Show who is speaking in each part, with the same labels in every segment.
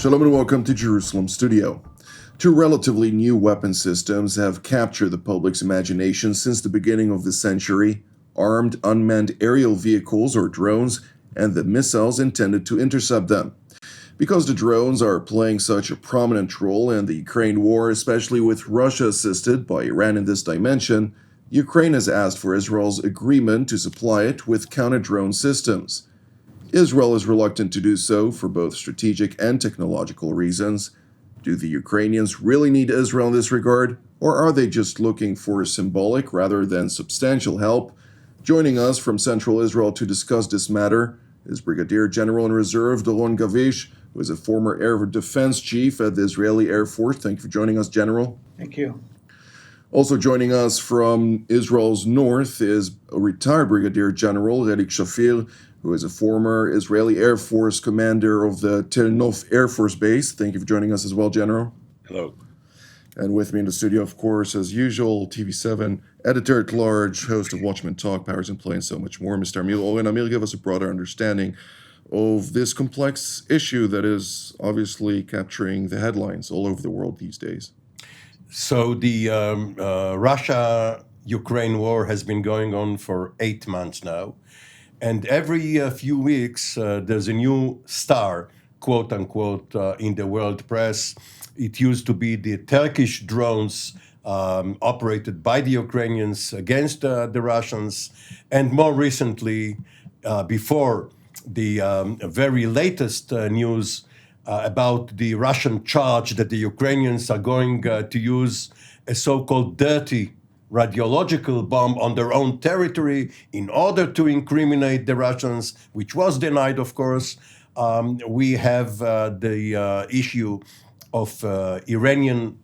Speaker 1: Shalom and welcome to Jerusalem Studio. Two relatively new weapon systems have captured the public's imagination since the beginning of the century: armed unmanned aerial vehicles or drones and the missiles intended to intercept them. Because the drones are playing such a prominent role in the Ukraine war, especially with Russia assisted by Iran in this dimension, Ukraine has asked for Israel's agreement to supply it with counter-drone systems. Israel is reluctant to do so for both strategic and technological reasons. Do the Ukrainians really need Israel in this regard, or are they just looking for symbolic rather than substantial help? Joining us from central Israel to discuss this matter is Brigadier General in Reserve Doron Gavish, who is a former Air Defense Chief at the Israeli Air Force. Thank you for joining us, General.
Speaker 2: Thank you.
Speaker 1: Also joining us from Israel's north is a retired Brigadier General Relik Shafir, who is a former Israeli Air Force commander of the Tel Nof Air Force Base. Thank you for joining us as well, General.
Speaker 3: Hello.
Speaker 1: And with me in the studio, of course, as usual, TV7 editor-at-large, host of Watchmen Talk, Powers in Play, and so much more, Mr. Amir. Oren, Amir, give us a broader understanding of this complex issue that is obviously capturing the headlines all over the world these days.
Speaker 3: So the Russia-Ukraine war has been going on for 8 months now. And every few weeks, there's a new star, quote unquote, in the world press. It used to be the Turkish drones operated by the Ukrainians against the Russians. And more recently, before the very latest news about the Russian charge that the Ukrainians are going to use a so-called dirty radiological bomb on their own territory in order to incriminate the Russians, which was denied, of course. We have the issue of Iranian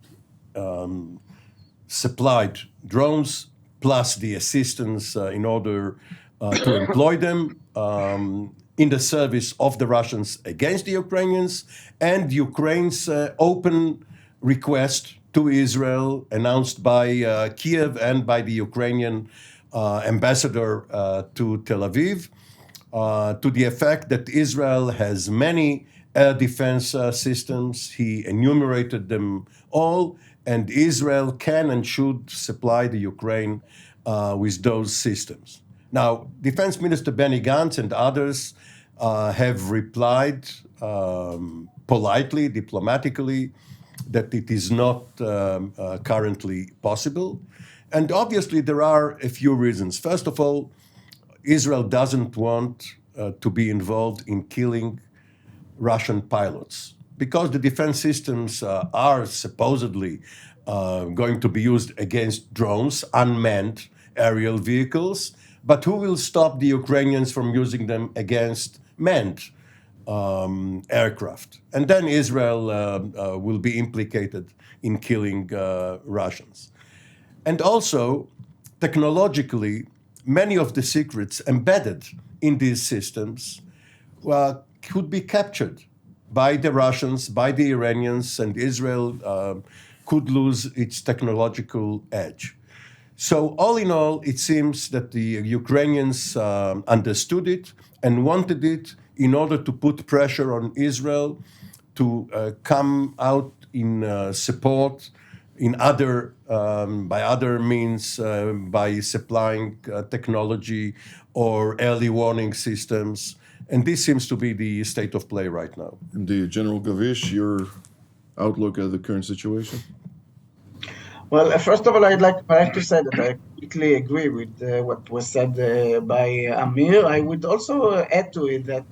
Speaker 3: supplied drones, plus the assistance in order to employ them in the service of the Russians against the Ukrainians, and Ukraine's open request to Israel, announced by Kiev and by the Ukrainian ambassador to Tel Aviv, to the effect that Israel has many air defense systems. He enumerated them all, and Israel can and should supply the Ukraine with those systems. Now, Defense Minister Benny Gantz and others have replied politely, diplomatically, that it is not currently possible. And obviously, there are a few reasons. First of all, Israel doesn't want to be involved in killing Russian pilots, because the defense systems are supposedly going to be used against drones, unmanned aerial vehicles. But who will stop the Ukrainians from using them against manned aircraft? And then Israel will be implicated in killing Russians. And also, technologically, many of the secrets embedded in these systems could be captured by the Russians, by the Iranians, and Israel could lose its technological edge. So all in all, it seems that the Ukrainians understood it and wanted it in order to put pressure on Israel to come out in support in by other means, by supplying technology or early warning systems. And this seems to be the state of play right now.
Speaker 1: Indeed. General Gavish, your outlook at the current situation?
Speaker 2: Well, first of all, I'd like to say that I completely agree with what was said by Amir. I would also add to it that,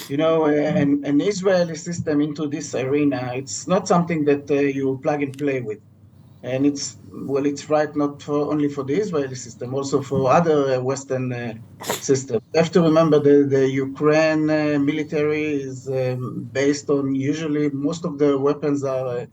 Speaker 2: an Israeli system into this arena, it's not something that you plug and play with. And it's right not only for the Israeli system, also for other Western systems. You have to remember the Ukraine military is based on, usually most of the weapons are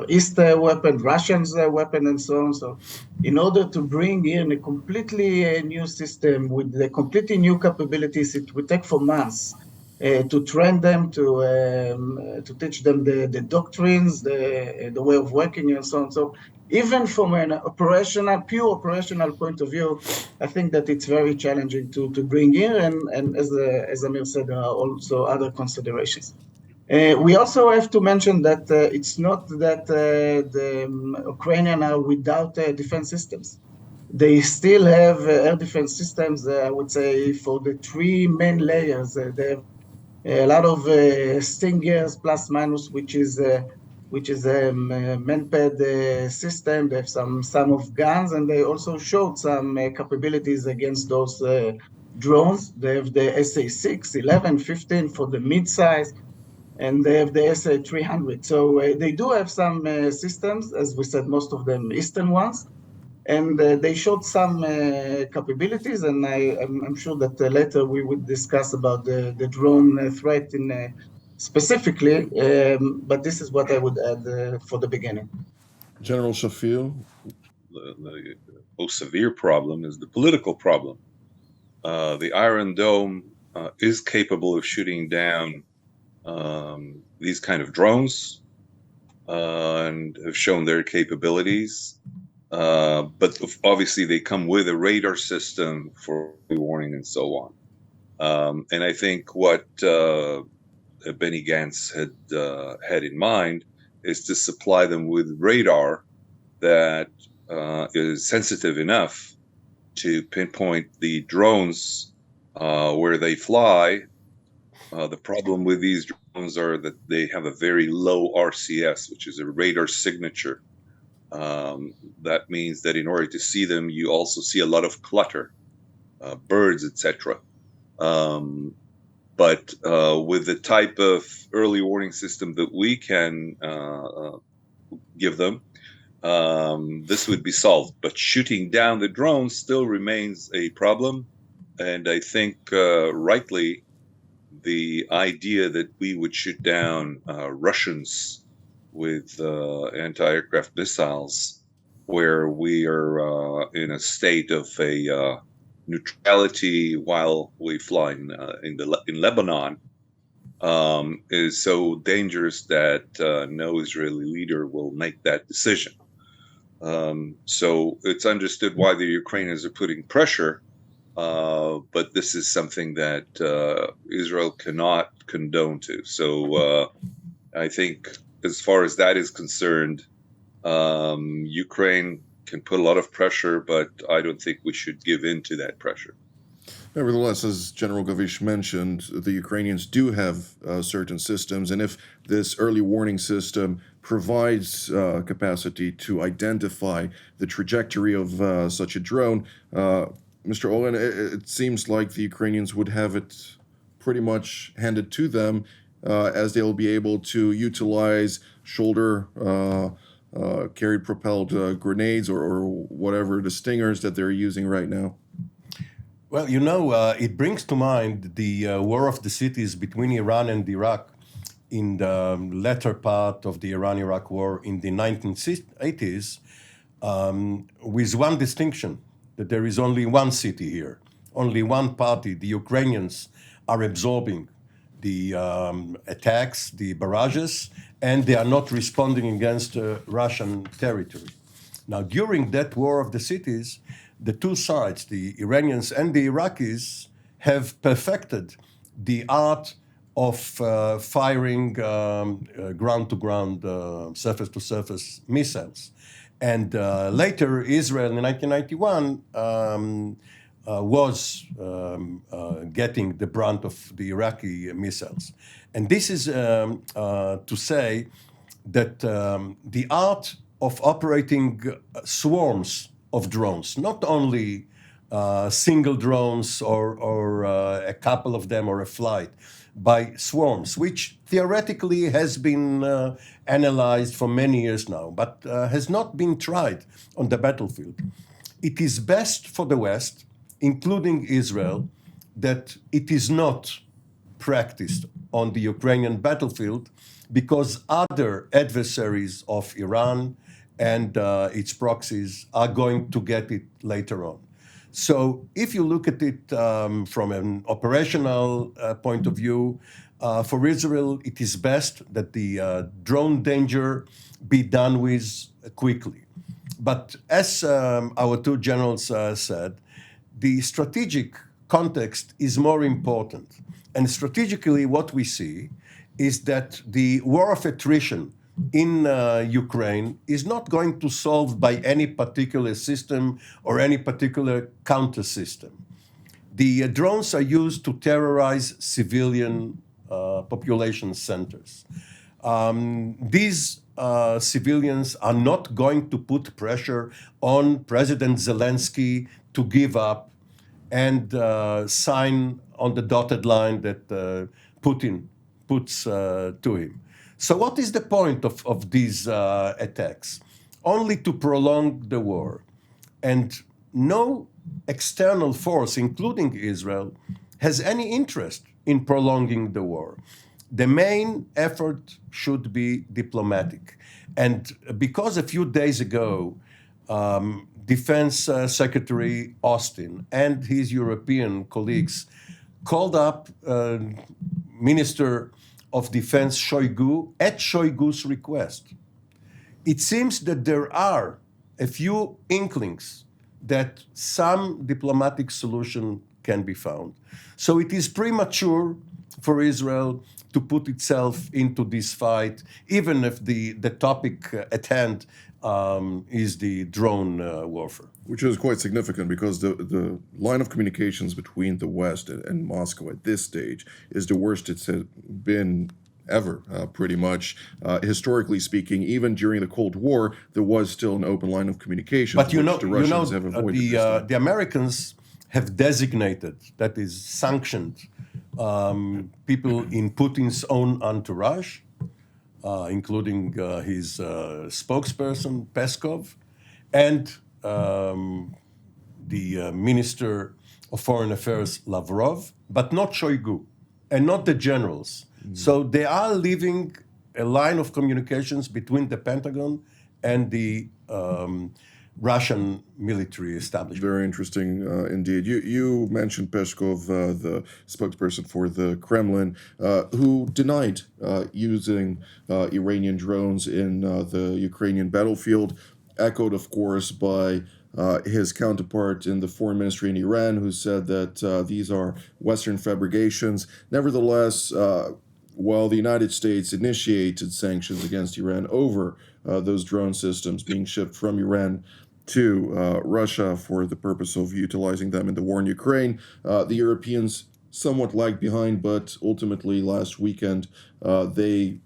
Speaker 2: East weapon, Russians weapon, and so on. So in order to bring in a completely new system with the completely new capabilities, it would take for months to train them, to teach them the doctrines, the way of working, and so on. So even from an pure operational point of view, I think that it's very challenging to bring in, and as Amir said, there are also other considerations. We also have to mention that it's not that the Ukrainians are without defense systems. They still have air defense systems, I would say, for the three main layers. They have a lot of Stingers plus minus, which is a man-pad system. They have some of guns, and they also showed some capabilities against those drones. They have the SA-6, 11, 15 for the mid-size, and they have the SA-300. So they do have some systems, as we said, most of them Eastern ones, and they showed some capabilities, and I'm sure that later we would discuss about the drone threat in specifically, but this is what I would add for the beginning.
Speaker 1: General Shafir?
Speaker 4: The most severe problem is the political problem. The Iron Dome is capable of shooting down these kind of drones and have shown their capabilities. But obviously they come with a radar system for warning and so on. And I think what Benny Gantz had in mind is to supply them with radar that is sensitive enough to pinpoint the drones where they fly. The problem with these drones are that they have a very low RCS, which is a radar signature. That means that in order to see them, you also see a lot of clutter, birds, etc. But with the type of early warning system that we can give them, this would be solved. But shooting down the drones still remains a problem. And I think rightly, the idea that we would shoot down Russians with anti-aircraft missiles, where we are in a state of a neutrality while we fly in Lebanon, is so dangerous that no Israeli leader will make that decision. So it's understood why the Ukrainians are putting pressure, but this is something that Israel cannot condone to. So I think as far as that is concerned, Ukraine can put a lot of pressure, but I don't think we should give in to that pressure.
Speaker 1: Nevertheless, as General Gavish mentioned, the Ukrainians do have certain systems, and if this early warning system provides capacity to identify the trajectory of such a drone, Mr. Oren, it seems like the Ukrainians would have it pretty much handed to them, as they'll be able to utilize shoulder carried propelled grenades or whatever, the stingers that they're using right now.
Speaker 3: Well, it brings to mind the war of the cities between Iran and Iraq in the latter part of the Iran-Iraq war in the 1980s, with one distinction, that there is only one city here, only one party. The Ukrainians are absorbing the attacks, the barrages, and they are not responding against Russian territory. Now, during that war of the cities, the two sides, the Iranians and the Iraqis, have perfected the art of firing ground-to-ground, surface-to-surface missiles. And later, Israel in 1991 was getting the brunt of the Iraqi missiles. And this is to say that the art of operating swarms of drones, not only single drones or a couple of them or a flight, by swarms, which theoretically has been analyzed for many years now, but has not been tried on the battlefield. It is best for the West, including Israel, that it is not practiced on the Ukrainian battlefield, because other adversaries of Iran and its proxies are going to get it later on. So if you look at it from an operational point of view, for Israel, it is best that the drone danger be done with quickly. But as our two generals said, the strategic context is more important. And strategically, what we see is that the war of attrition in Ukraine is not going to solve by any particular system or any particular counter system. The drones are used to terrorize civilian population centers. These civilians are not going to put pressure on President Zelensky to give up and sign on the dotted line that Putin puts to him. So what is the point of these attacks? Only to prolong the war. And no external force, including Israel, has any interest in prolonging the war. The main effort should be diplomatic. And because a few days ago, Defense Secretary Austin and his European colleagues called up Minister of Defense Shoigu at Shoigu's request, it seems that there are a few inklings that some diplomatic solution can be found. So it is premature for Israel to put itself into this fight, even if the topic at hand is the drone warfare.
Speaker 1: Which is quite significant because the line of communications between the West and Moscow at this stage is the worst it's been ever, pretty much. Historically speaking, even during the Cold War, there was still an open line of communication.
Speaker 3: But the Russians have avoided the Americans have designated, that is sanctioned, people in Putin's own entourage, including his spokesperson, Peskov, and the Minister of Foreign Affairs, Lavrov, but not Shoigu, and not the generals. So they are leaving a line of communications between the Pentagon and the Russian military establishment.
Speaker 1: Very interesting indeed. You mentioned Peskov, the spokesperson for the Kremlin, who denied using Iranian drones in the Ukrainian battlefield, echoed, of course, by his counterpart in the foreign ministry in Iran, who said that these are Western fabrications. Nevertheless, while the United States initiated sanctions against Iran over those drone systems being shipped from Iran to Russia for the purpose of utilizing them in the war in Ukraine, the Europeans somewhat lagged behind, but ultimately last weekend they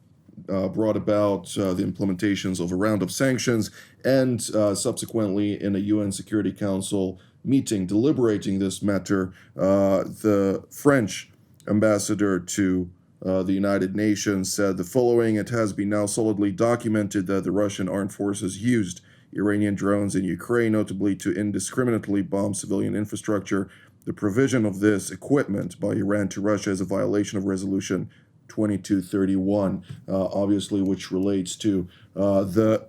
Speaker 1: brought about the implementations of a round of sanctions and subsequently in a UN Security Council meeting deliberating this matter, the French ambassador to the United Nations said the following: "It has been now solidly documented that the Russian armed forces used Iranian drones in Ukraine, notably to indiscriminately bomb civilian infrastructure. The provision of this equipment by Iran to Russia is a violation of Resolution 2231, obviously, which relates to the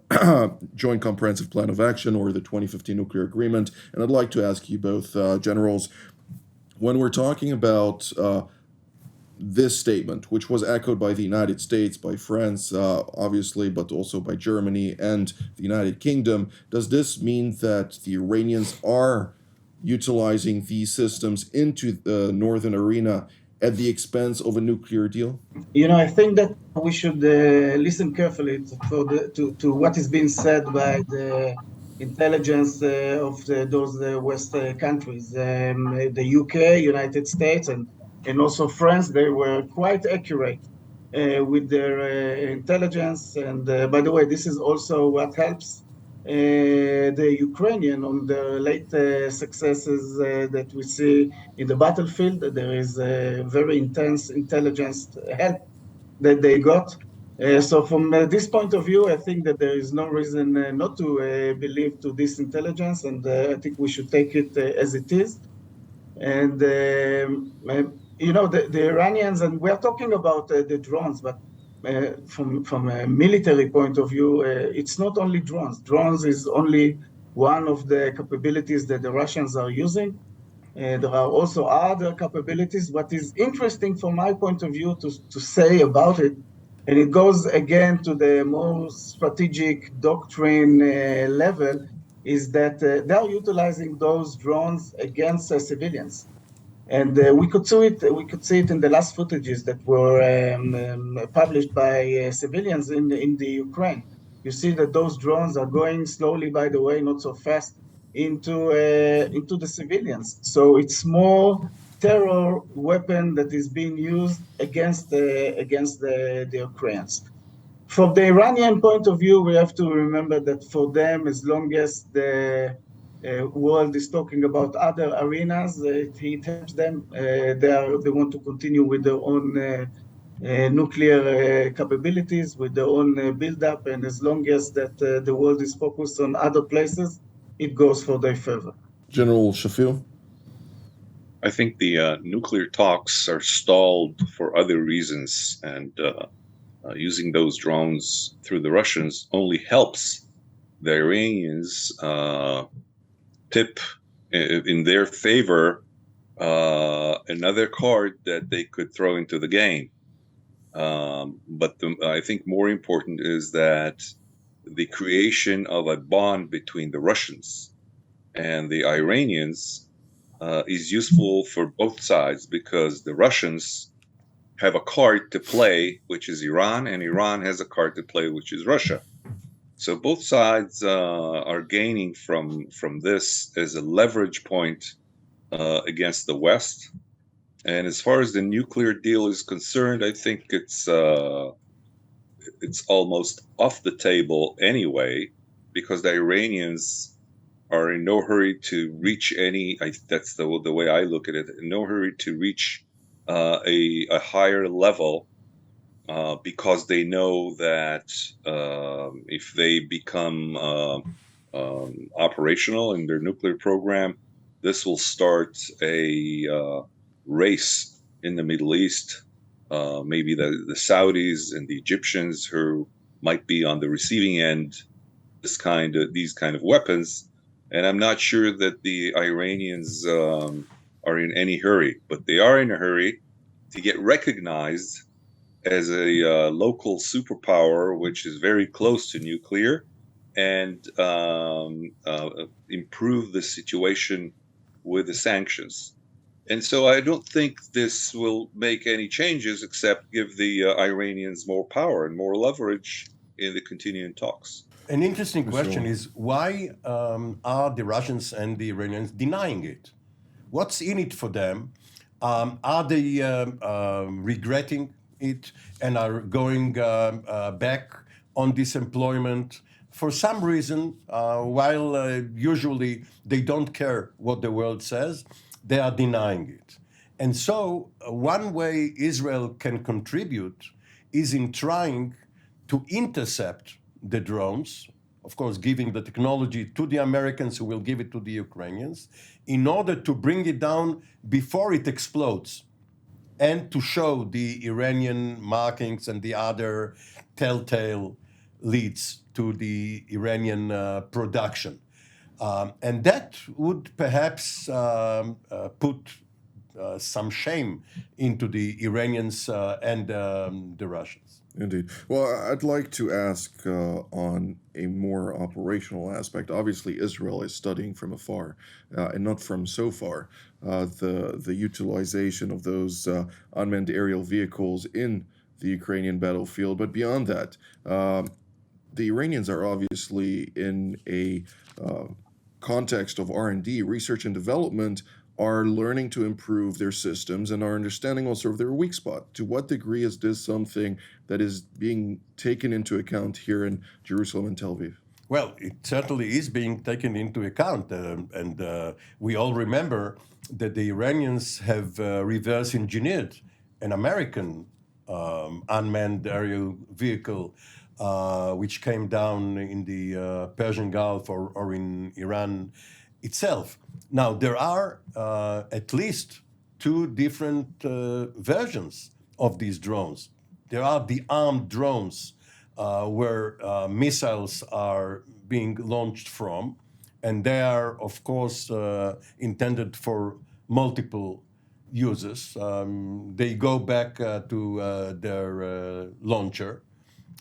Speaker 1: Joint Comprehensive Plan of Action, or the 2015 Nuclear Agreement. And I'd like to ask you both, generals, when we're talking about this statement, which was echoed by the United States, by France, obviously, but also by Germany and the United Kingdom, does this mean that the Iranians are utilizing these systems into the northern arena at the expense of a nuclear deal?
Speaker 2: You know, I think that we should listen carefully to what is being said by the intelligence of those West countries, the UK, United States, and also France. They were quite accurate with their intelligence. And by the way, this is also what helps the Ukrainian on the late successes that we see in the battlefield. There is a very intense intelligence help that they got. So from this point of view, I think that there is no reason not to believe to this intelligence, and I think we should take it as it is. And you know, the Iranians, and we're talking about the drones, but from a military point of view, it's not only drones. Drones is only one of the capabilities that the Russians are using. There are also other capabilities. What is interesting from my point of view to say about it, and it goes again to the more strategic doctrine level, is that they are utilizing those drones against civilians. And we could see it. We could see it in the last footages that were published by civilians in the Ukraine. You see that those drones are going slowly, by the way, not so fast, into the civilians. So it's more terror weapon that is being used against the Ukrainians. From the Iranian point of view, we have to remember that for them, as long as the world is talking about other arenas, it helps them. They want to continue with their own nuclear capabilities, with their own build-up, and as long as that the world is focused on other places, it goes for their favor.
Speaker 1: General Shafir?
Speaker 4: I think the nuclear talks are stalled for other reasons, and using those drones through the Russians only helps the Iranians tip in their favor another card that they could throw into the game. But I think more important is that the creation of a bond between the Russians and the Iranians is useful for both sides, because the Russians have a card to play, which is Iran, and Iran has a card to play, which is Russia. So both sides are gaining from this as a leverage point against the West. And as far as the nuclear deal is concerned, I think it's almost off the table anyway, because the Iranians are in no hurry to reach any. That's the way I look at it. In no hurry to reach a higher level, because they know that if they become operational in their nuclear program, this will start a race in the Middle East. Maybe the Saudis and the Egyptians, who might be on the receiving end these kind of weapons. And I'm not sure that the Iranians are in any hurry, but they are in a hurry to get recognized as a local superpower, which is very close to nuclear, and improve the situation with the sanctions. And so I don't think this will make any changes except give the Iranians more power and more leverage in the continuing talks.
Speaker 3: An interesting question is, why are the Russians and the Iranians denying it? What's in it for them? Are they regretting it and are going back on this employment for some reason, while usually they don't care what the world says? They are denying it. And so one way Israel can contribute is in trying to intercept the drones, of course, giving the technology to the Americans, who will give it to the Ukrainians, in order to bring it down before it explodes, and to show the Iranian markings and the other telltale leads to the Iranian production. And that would perhaps put some shame into the Iranians and the Russians.
Speaker 1: Indeed. Well, I'd like to ask on a more operational aspect. Obviously, Israel is studying from afar, and not from so far, the utilization of those unmanned aerial vehicles in the Ukrainian battlefield. But beyond that, the Iranians are obviously in a context of R&D, research and development, are learning to improve their systems and are understanding also of their weak spot. To what degree is this something that is being taken into account here in Jerusalem and Tel Aviv?
Speaker 3: Well, it certainly is being taken into account. And we all remember that the Iranians have reverse engineered an American unmanned aerial vehicle, which came down in the Persian Gulf or in Iran itself. Now, there are at least two different versions of these drones. There are the armed drones, where missiles are being launched from, and they are, of course, intended for multiple uses. They go back to their launcher,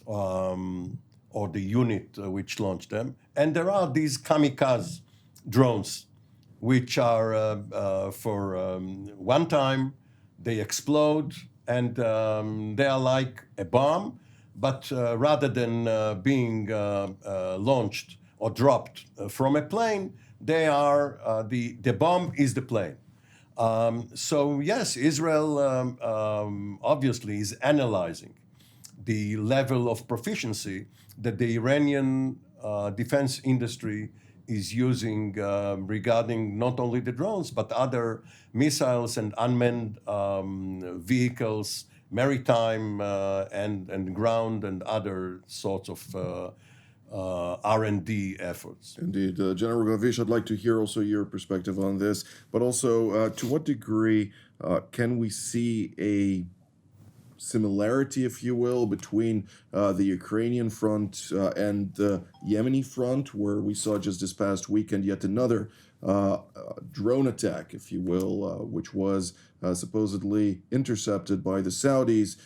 Speaker 3: or the unit which launched them. And there are these kamikaze drones, which are for one time they explode and they are like a bomb, but rather than being launched or dropped from a plane, they are the bomb is the plane. So yes, Israel obviously is analyzing the level of proficiency that the Iranian defense industry is using regarding not only the drones, but other missiles and unmanned vehicles, maritime and ground and other sorts of R&D efforts.
Speaker 1: Indeed. General Gavish, I'd like to hear also your perspective on this, but also to what degree can we see a similarity, if you will, between the Ukrainian front and the Yemeni front, where we saw just this past weekend yet another drone attack, if you will, which was supposedly intercepted by the Saudis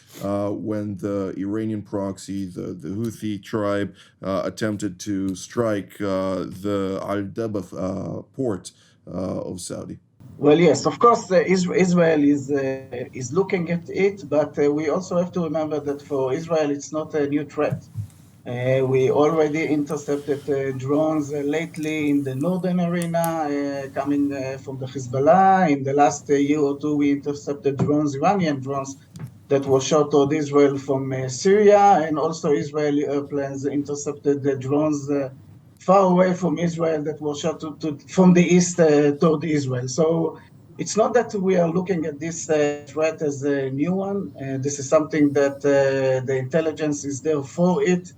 Speaker 1: when the Iranian proxy, the Houthi tribe, attempted to strike the Al-Daba port of Saudi.
Speaker 2: Well, yes, of course, Israel is looking at it, but we also have to remember that for Israel, it's not a new threat. We already intercepted drones lately in the northern arena, coming from the Hezbollah. In the last year or two, we intercepted drones, Iranian drones, that were shot toward Israel from Syria, and also Israeli airplanes intercepted the drones far away from Israel that were shot from the east toward Israel. So it's not that we are looking at this threat as a new one. This is something that the intelligence is there for it.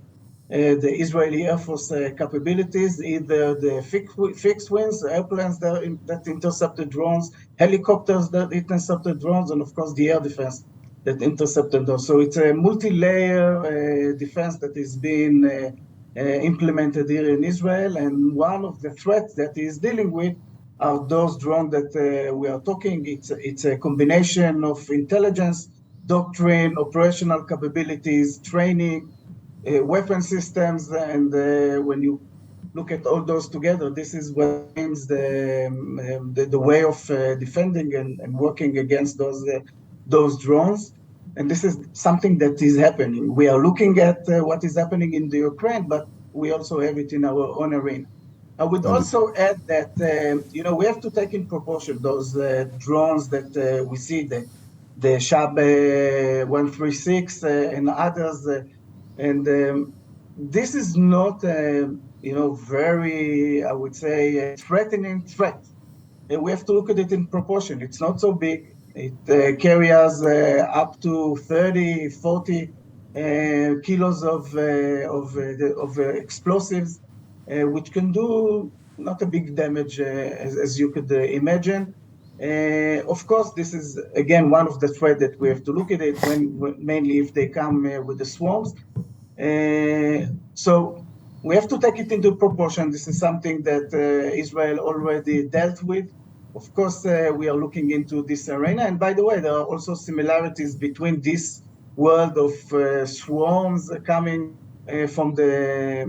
Speaker 2: The Israeli Air Force capabilities, either the fixed wings, airplanes that intercepted drones, helicopters that intercepted drones, and of course the air defense that intercepted those. So it's a multi-layer defense that is being implemented here in Israel, and one of the threats that he is dealing with are those drones that we are talking. It's a combination of intelligence, doctrine, operational capabilities, training, weapon systems, and when you look at all those together, this is what means the way of defending and working against those drones. And this is something that is happening. We are looking at what is happening in the Ukraine, but we also have it in our own arena. I would also add that we have to take in proportion those drones that we see, the Shab 136 and others, and this is not very, I would say, threatening threat. We have to look at it in proportion. It's not so big. It carries up to 30, 40 kilos of explosives, which can do not a big damage as you could imagine. Of course, this is, again, one of the threats that we have to look at it when mainly if they come with the swarms. So we have to take it into proportion. This is something that Israel already dealt with. Of course, we are looking into this arena. And by the way, there are also similarities between this world of swarms coming from the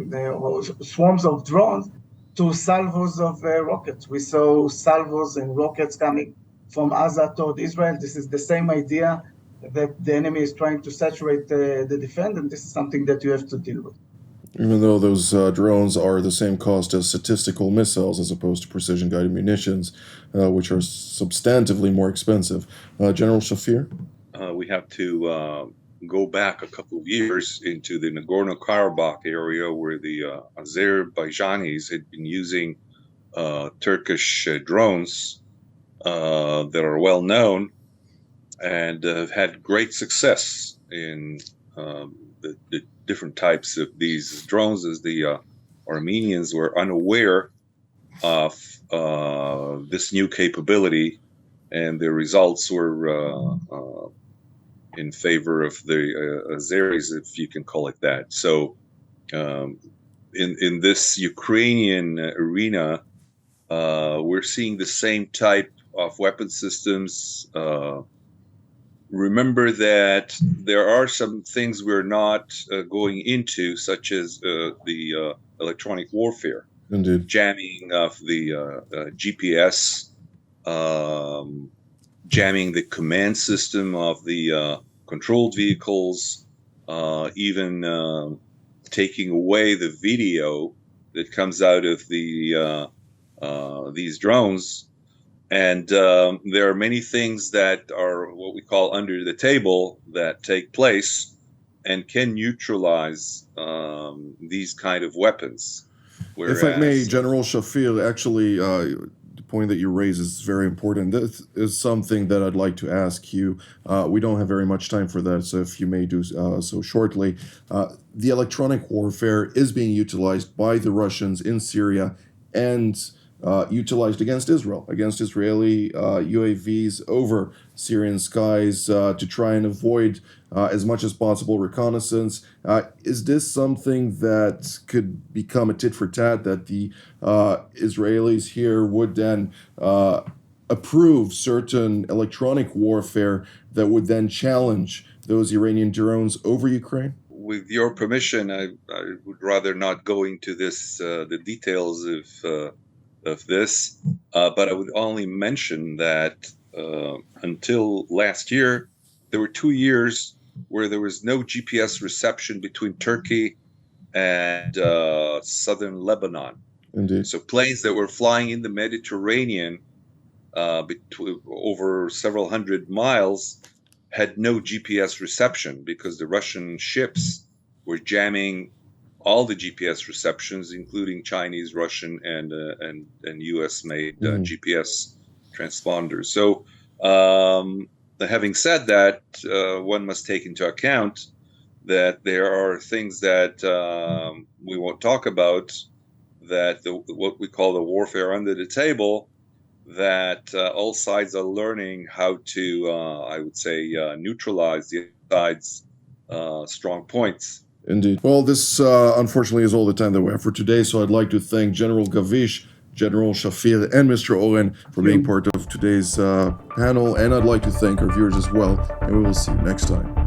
Speaker 2: swarms of drones to salvos of rockets. We saw salvos and rockets coming from Gaza toward Israel. This is the same idea that the enemy is trying to saturate the defense, and this is something that you have to deal with.
Speaker 1: Even though those drones are the same cost as statistical missiles as opposed to precision-guided munitions, which are substantively more expensive. General Shafir?
Speaker 4: We have to go back a couple of years into the Nagorno-Karabakh area where the Azerbaijanis had been using Turkish drones that are well known and have had great success in the different types of these drones, as the Armenians were unaware of this new capability, and the results were in favor of the Azeris, if you can call it that. So in this Ukrainian arena, we're seeing the same type of weapon systems. Remember that there are some things we're not going into, such as the electronic warfare.
Speaker 1: Indeed.
Speaker 4: jamming of the GPS, jamming the command system of the controlled vehicles, even taking away the video that comes out of these drones. And there are many things that are what we call under the table that take place and can neutralize these kind of weapons. Whereas,
Speaker 1: if I may, General Shafir, actually, the point that you raise is very important. This is something that I'd like to ask you. We don't have very much time for that, so if you may do so shortly. The electronic warfare is being utilized by the Russians in Syria and utilized against Israel, against Israeli UAVs over Syrian skies to try and avoid as much as possible reconnaissance. Is this something that could become a tit for tat, that the Israelis here would then approve certain electronic warfare that would then challenge those Iranian drones over Ukraine?
Speaker 4: With your permission, I would rather not go into the details of this, but I would only mention that until last year, there were 2 years where there was no GPS reception between Turkey and southern Lebanon.
Speaker 1: Indeed.
Speaker 4: So planes that were flying in the Mediterranean over several hundred miles had no GPS reception because the Russian ships were jamming all the GPS receptions, including Chinese, Russian, and U.S.-made GPS transponders. So, having said that, one must take into account that there are things that we won't talk about, that what we call the warfare under the table, that all sides are learning how to, I would say, neutralize the other side's strong points.
Speaker 1: Indeed. Well, this unfortunately is all the time that we have for today, so I'd like to thank General Gavish, General Shafir, and Mr. Oren for being part of today's panel, and I'd like to thank our viewers as well, and we will see you next time.